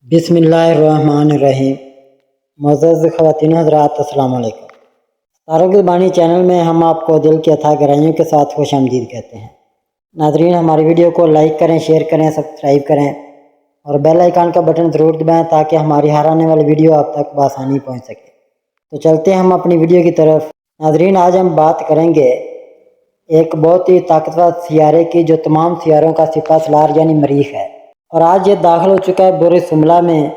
بسم اللہ الرحمن الرحیم۔ معزز خواتین حضرات، السلام علیکم۔ تارک البانی چینل میں ہم آپ کو دل کی اتھاہ گہرائیوں کے ساتھ خوش آمدید کہتے ہیں۔ ناظرین، ہماری ویڈیو کو لائک کریں، شیئر کریں، سبسکرائب کریں اور بیل آئیکن کا بٹن ضرور دبائیں تاکہ ہماری ہر آنے والی ویڈیو آپ تک بآسانی پہنچ سکے۔ تو چلتے ہیں ہم اپنی ویڈیو کی طرف۔ ناظرین، آج ہم بات کریں گے ایک بہت ہی طاقتور سیارے کی جو تمام سیاروں کا سپہ سالار یعنی مریخ ہے، اور آج یہ داخل ہو چکا ہے برج حملہ میں۔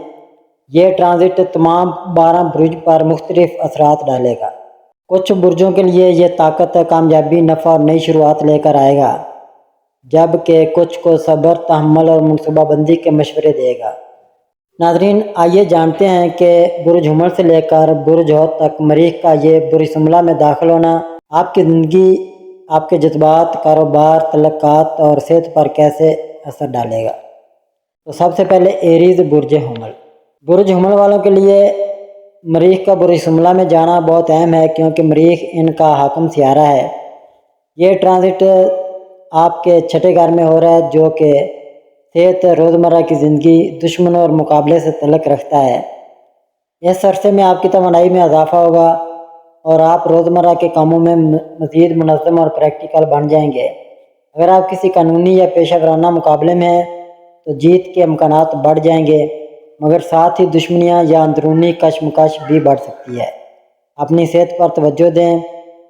یہ ٹرانزٹ تمام 12 برج پر مختلف اثرات ڈالے گا۔ کچھ برجوں کے لیے یہ طاقت، کامیابی، نفع اور نئی شروعات لے کر آئے گا، جبکہ کچھ کو صبر، تحمل اور منصوبہ بندی کے مشورے دے گا۔ ناظرین، آئیے جانتے ہیں کہ برج حمل سے لے کر برج حوت تک مریخ کا یہ برج حملہ میں داخل ہونا آپ کی زندگی، آپ کے جذبات، کاروبار، تعلقات اور صحت پر کیسے اثر ڈالے گا۔ تو سب سے پہلے ایریز برج حمل۔ برج حمل والوں کے لیے مریخ کا برج حملہ میں جانا بہت اہم ہے، کیونکہ مریخ ان کا حاکم سیارہ ہے۔ یہ ٹرانزٹ آپ کے چھٹے گھر میں ہو رہا ہے، جو کہ صحت، روزمرہ کی زندگی، دشمنوں اور مقابلے سے تعلق رکھتا ہے۔ اس عرصے میں آپ کی توانائی میں اضافہ ہوگا اور آپ روزمرہ کے کاموں میں مزید منظم اور پریکٹیکل بن جائیں گے۔ اگر آپ کسی قانونی یا پیشہ ورانہ مقابلے میں ہیں تو جیت کے امکانات بڑھ جائیں گے، مگر ساتھ ہی دشمنیاں یا اندرونی کشمکش بھی بڑھ سکتی ہے۔ اپنی صحت پر توجہ دیں،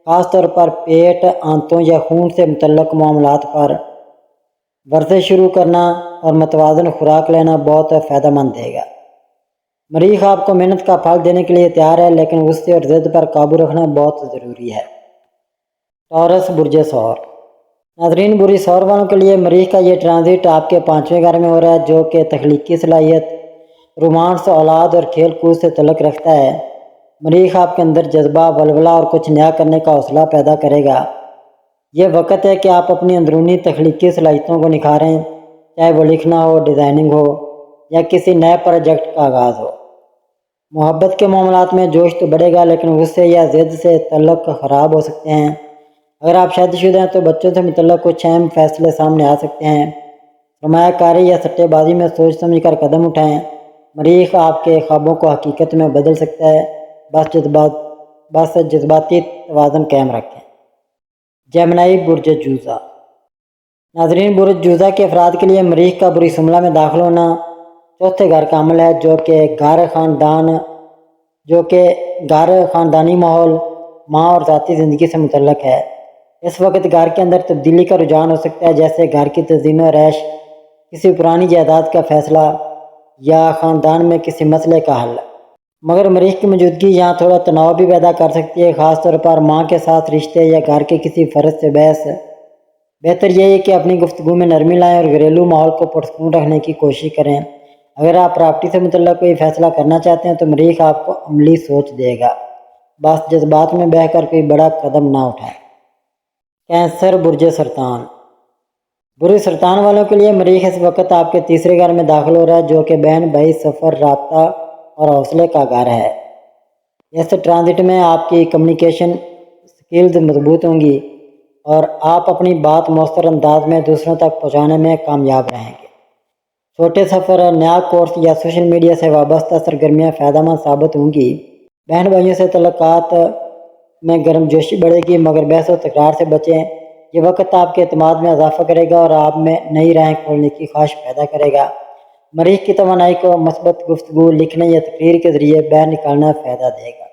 خاص طور پر پیٹ، آنتوں یا خون سے متعلق معاملات پر۔ ورزش شروع کرنا اور متوازن خوراک لینا بہت فائدہ مند دے گا۔ مریخ آپ کو محنت کا پھل دینے کے لیے تیار ہے، لیکن غصے اور ضد پر قابو رکھنا بہت ضروری ہے۔ ٹورس برج ثور۔ ناظرین، برج ثور والوں کے لیے مریخ کا یہ ٹرانزٹ آپ کے 5ویں گھر میں ہو رہا ہے، جو کہ تخلیقی صلاحیت، رومانس، اولاد اور کھیل کود سے تعلق رکھتا ہے۔ مریخ آپ کے اندر جذبہ، ولولہ اور کچھ نیا کرنے کا حوصلہ پیدا کرے گا۔ یہ وقت ہے کہ آپ اپنی اندرونی تخلیقی صلاحیتوں کو نکھاریں، چاہے وہ لکھنا ہو، ڈیزائننگ ہو یا کسی نئے پروجیکٹ کا آغاز ہو۔ محبت کے معاملات میں جوش تو بڑھے گا، لیکن غصے یا ضد سے تعلق خراب ہو سکتے ہیں۔ اگر آپ شادی شدہ ہیں تو بچوں سے متعلق کچھ اہم فیصلے سامنے آ سکتے ہیں۔ سرمایہ کاری یا سٹے بازی میں سوچ سمجھ کر قدم اٹھائیں۔ مریخ آپ کے خوابوں کو حقیقت میں بدل سکتا ہے، بس جذباتی توازن قائم رکھیں۔ جیمنائی برج جوزہ۔ ناظرین، برج جوزہ کے افراد کے لیے مریخ کا برج حملہ میں داخل ہونا چوتھے گھر کا عمل ہے، جو کہ گھر، خاندانی ماحول، ماں اور ذاتی زندگی سے متعلق ہے۔ اس وقت گھر کے اندر تبدیلی کا رجحان ہو سکتا ہے، جیسے گھر کی تزئین و آرائش، کسی پرانی جائیداد کا فیصلہ یا خاندان میں کسی مسئلے کا حل۔ مگر مریخ کی موجودگی یہاں تھوڑا تناؤ بھی پیدا کر سکتی ہے، خاص طور پر ماں کے ساتھ رشتے یا گھر کے کسی فرد سے بحث۔ بہتر یہ ہے کہ اپنی گفتگو میں نرمی لائیں اور گھریلو ماحول کو پرسکون رکھنے کی کوشش کریں۔ اگر آپ پراپرٹی سے متعلق کوئی فیصلہ کرنا چاہتے ہیں تو مریخ آپ کو عملی سوچ دے گا، بس جذبات میں بہہ کر کوئی بڑا قدم نہ اٹھائیں۔ کینسر برج سرطان۔ برج سرطان والوں کے لیے مریخ اس وقت آپ کے تیسرے گھر میں داخل ہو رہا ہے، جو کہ بہن بھائی، سفر، رابطہ اور حوصلے کا گھر ہے۔ اس ٹرانزٹ میں آپ کی کمیونیکیشن سکلز مضبوط ہوں گی اور آپ اپنی بات مؤثر انداز میں دوسروں تک پہنچانے میں کامیاب رہیں گے۔ چھوٹے سفر، نیا کورس یا سوشل میڈیا سے وابستہ سرگرمیاں فائدہ مند ثابت ہوں گی۔ بہن بھائیوں سے تعلقات میں گرم جوشی بڑھے گی، مگر بحث و تکرار سے بچیں۔ یہ وقت آپ کے اعتماد میں اضافہ کرے گا اور آپ میں نئی راہیں کھولنے کی خواہش پیدا کرے گا۔ مریخ کی توانائی کو مثبت گفتگو، لکھنے یا تقریر کے ذریعے باہر نکالنا فائدہ دے گا۔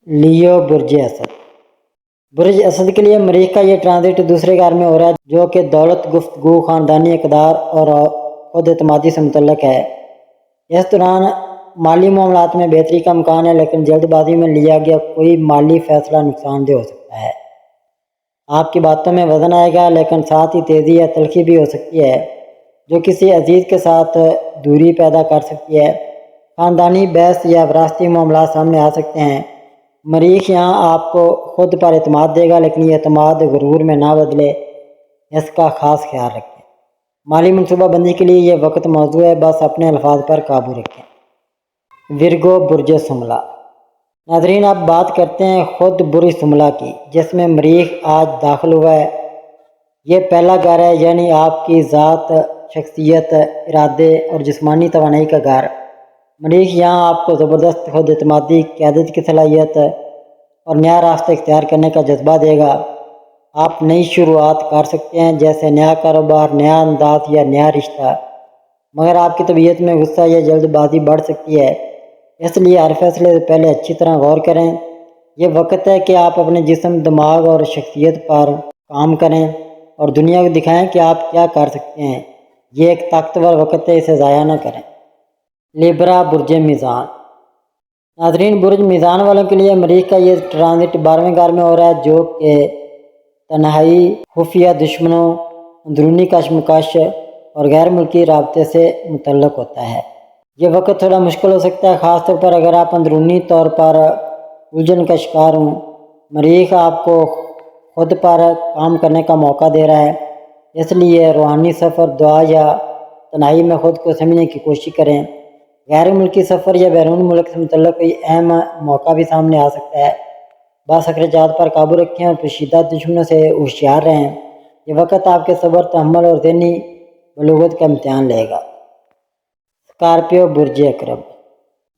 لیو برج اسد۔ برج اسد کے لیے مریخ کا یہ ٹرانزٹ دوسرے گھر میں ہو رہا ہے، جو کہ دولت، گفتگو، خاندانی اقدار اور خود اعتمادی سے متعلق ہے۔ اس دوران مالی معاملات میں بہتری کا امکان ہے، لیکن جلد بازی میں لیا گیا کوئی مالی فیصلہ نقصان دہ ہو سکتا ہے۔ آپ کی باتوں میں وزن آئے گا، لیکن ساتھ ہی تیزی یا تلخی بھی ہو سکتی ہے، جو کسی عزیز کے ساتھ دوری پیدا کر سکتی ہے۔ خاندانی بحث یا وراثتی معاملات سامنے آ سکتے ہیں۔ مریخ یہاں آپ کو خود پر اعتماد دے گا، لیکن یہ اعتماد غرور میں نہ بدلے، اس کا خاص خیال رکھیں۔ مالی منصوبہ بندی کے لیے یہ وقت موزوں ہے، بس اپنے الفاظ پر قابو رکھیں۔ ورگو برج حملہ۔ ناظرین، اب بات کرتے ہیں خود برج حملہ کی، جس میں مریخ آج داخل ہوا ہے۔ یہ پہلا گھر ہے، یعنی آپ کی ذات، شخصیت، ارادے اور جسمانی توانائی کا گھر۔ مریخ یہاں آپ کو زبردست خود اعتمادی، قیادت کی صلاحیت اور نیا راستہ اختیار کرنے کا جذبہ دے گا۔ آپ نئی شروعات کر سکتے ہیں، جیسے نیا کاروبار، نیا انداز یا نیا رشتہ، مگر آپ کی طبیعت میں غصہ یا جلد بازی بڑھ سکتی ہے، اس لیے ہر فیصلے سے پہلے اچھی طرح غور کریں۔ یہ وقت ہے کہ آپ اپنے جسم، دماغ اور شخصیت پر کام کریں اور دنیا کو دکھائیں کہ آپ کیا کر سکتے ہیں۔ یہ ایک طاقتور وقت ہے، اسے ضائع نہ کریں۔ لیبرا، برج میزان۔ ناظرین، برج میزان والوں کے لیے مریخ کا یہ ٹرانزٹ 12ویں گھر میں ہو رہا ہے، جو کہ تنہائی، خفیہ دشمنوں، اندرونی کشمکش اور غیر ملکی رابطے سے متعلق ہوتا ہے۔ یہ وقت تھوڑا مشکل ہو سکتا ہے، خاص طور پر اگر آپ اندرونی طور پر الجھن کا شکار ہوں۔ مریخ آپ کو خود پر کام کرنے کا موقع دے رہا ہے، اس لیے روحانی سفر، دعا یا تنہائی میں خود کو سمجھنے کی کوشش کریں۔ غیر ملکی سفر یا بیرون ملک سے متعلق کوئی اہم موقع بھی سامنے آ سکتا ہے۔ بعض اخراجات پر قابو رکھیں اور پوشیدہ دشمنوں سے ہوشیار رہیں۔ یہ وقت آپ کے صبر، تحمل اور ذہنی بلوغت کا امتحان لے گا۔ اسکارپیو، برج عقرب۔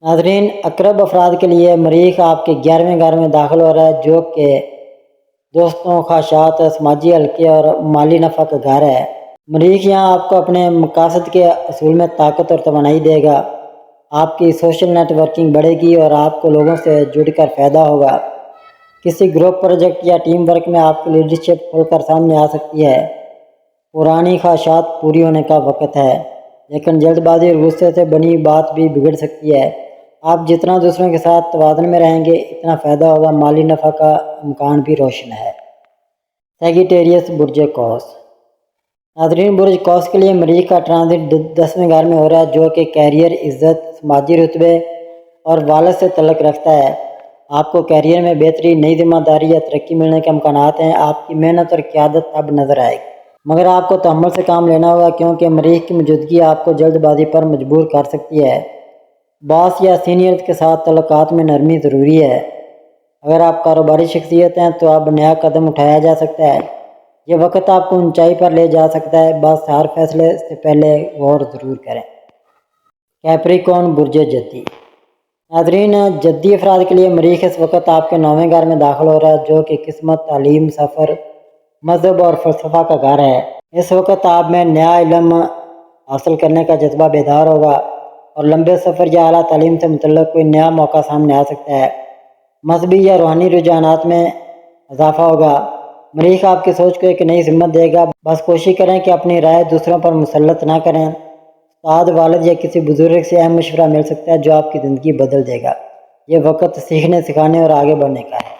ناظرین، عقرب افراد کے لیے مریخ آپ کے 11ویں گھر میں داخل ہو رہا ہے، جو کہ دوستوں، خواہشات، سماجی حلقے اور مالی نفع کا گھر ہے۔ مریخ یہاں آپ کو اپنے مقاصد کے حصول میں طاقت اور توانائی دے گا۔ آپ کی سوشل نیٹ ورکنگ بڑھے گی اور آپ کو لوگوں سے جڑ کر فائدہ ہوگا۔ کسی گروپ پروجیکٹ یا ٹیم ورک میں آپ کی لیڈرشپ کھل کر سامنے آ سکتی ہے۔ پرانی خواہشات پوری ہونے کا وقت ہے، لیکن جلد بازی اور غصے سے بنی بات بھی بگڑ سکتی ہے۔ آپ جتنا دوسروں کے ساتھ توازن میں رہیں گے، اتنا فائدہ ہوگا۔ مالی نفع کا امکان بھی روشن ہے۔ سیگیٹیریس، برج قوس۔ ناظرین، برج قوس کے لیے مریخ کا ٹرانزٹ 10ویں گھر میں ہو رہا ہے، جو کہ کیریئر، عزت، سماجی رتبے اور والد سے تعلق رکھتا ہے۔ آپ کو کیریئر میں بہتری، نئی ذمہ داری یا ترقی ملنے کے امکانات ہیں۔ آپ کی محنت اور قیادت اب نظر آئے گی، مگر آپ کو تحمل سے کام لینا ہوگا، کیونکہ مریخ کی موجودگی آپ کو جلد بازی پر مجبور کر سکتی ہے۔ باس یا سینئرز کے ساتھ تعلقات میں نرمی ضروری ہے۔ اگر آپ کاروباری شخصیت ہیں تو اب نیا قدم اٹھایا جا سکتا ہے۔ یہ وقت آپ کو اونچائی پر لے جا سکتا ہے، بس ہر فیصلے سے پہلے غور ضرور کریں۔ کیپریکون، برج جدی۔ ناظرین، جدی افراد کے لیے مریخ اس وقت آپ کے 9ویں گھر میں داخل ہو رہا ہے، جو کہ قسمت، تعلیم، سفر، مذہب اور فلسفہ کا گھر ہے۔ اس وقت آپ میں نیا علم حاصل کرنے کا جذبہ بیدار ہوگا اور لمبے سفر یا اعلیٰ تعلیم سے متعلق کوئی نیا موقع سامنے آ سکتا ہے۔ مذہبی یا روحانی رجحانات میں اضافہ ہوگا۔ مریخ آپ کی سوچ کو ایک نئی سمت دے گا، بس کوشش کریں کہ اپنی رائے دوسروں پر مسلط نہ کریں۔ استاد، والد یا کسی بزرگ سے اہم مشورہ مل سکتا ہے جو آپ کی زندگی بدل دے گا۔ یہ وقت سیکھنے، سکھانے اور آگے بڑھنے کا ہے۔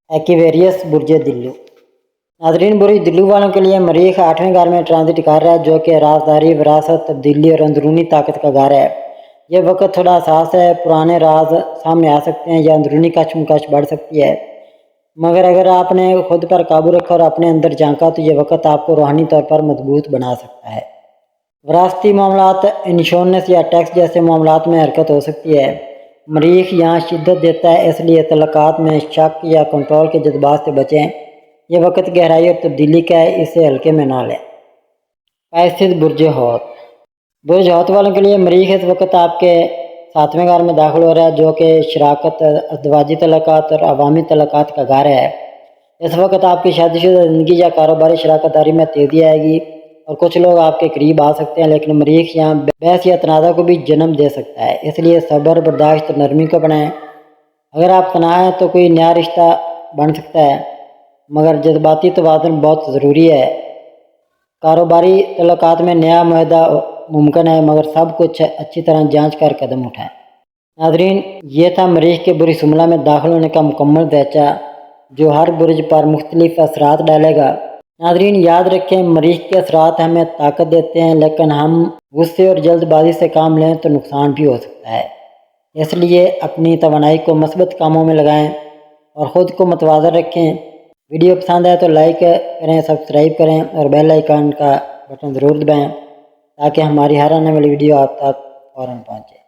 ایکویریس، برج دلو۔ ناظرین، برج دلو والوں کے لیے مریخ 8ویں گھر میں ٹرانزٹ کر رہا ہے، جو کہ رازداری، وراثت، تبدیلی اور اندرونی طاقت کا گھر ہے۔ یہ وقت تھوڑا حساس ہے، پرانے راز سامنے آ سکتے ہیں یا اندرونی کشمکش بڑھ سکتی ہے، مگر اگر آپ نے خود پر قابو رکھا اور اپنے اندر جھانکا تو یہ وقت آپ کو روحانی طور پر مضبوط بنا سکتا ہے۔ وراثتی معاملات، انشورنس یا ٹیکس جیسے معاملات میں حرکت ہو سکتی ہے۔ مریخ یہاں شدت دیتا ہے، اس لیے تعلقات میں شک یا کنٹرول کے جذبات سے بچیں۔ یہ وقت گہرائی اور تبدیلی کا ہے، اسے ہلکے میں نہ لیں۔ پائسز، برج حوت۔ برج حوت والوں کے لیے مریخ اس وقت آپ کے 7ویں گھر میں داخل ہو رہا ہے، جو کہ شراکت، ازدواجی تعلقات اور عوامی تعلقات کا گھر ہے۔ اس وقت آپ کی شادی شدہ زندگی یا کاروباری شراکت داری میں تیزی آئے گی اور کچھ لوگ آپ کے قریب آ سکتے ہیں، لیکن مریخ یہاں بحث یا تنازع کو بھی جنم دے سکتا ہے، اس لیے صبر، برداشت اور نرمی کو بنائیں۔ اگر آپ تنہا ہیں تو کوئی نیا رشتہ بن سکتا ہے، مگر جذباتی توازن بہت ضروری ہے۔ کاروباری تعلقات میں نیا معاہدہ ممکن ہے، مگر سب کچھ اچھی طرح جانچ کر قدم اٹھائیں۔ ناظرین، یہ تھا مریخ کے برج شملہ میں داخل ہونے کا مکمل ڈھانچہ، جو ہر برج پر مختلف اثرات ڈالے گا۔ ناظرین، یاد رکھیں، مریخ کے اثرات ہمیں طاقت دیتے ہیں، لیکن ہم غصے اور جلد بازی سے کام لیں تو نقصان بھی ہو سکتا ہے۔ اس لیے اپنی توانائی کو مثبت کاموں میں لگائیں اور خود کو متوازن رکھیں۔ ویڈیو پسند آئے تو لائک کریں، سبسکرائب کریں اور بیل آئیکن کا بٹن ضرور دبائیں تاکہ ہماری ہر آنے والی ویڈیو آپ تک فوراً پہنچے۔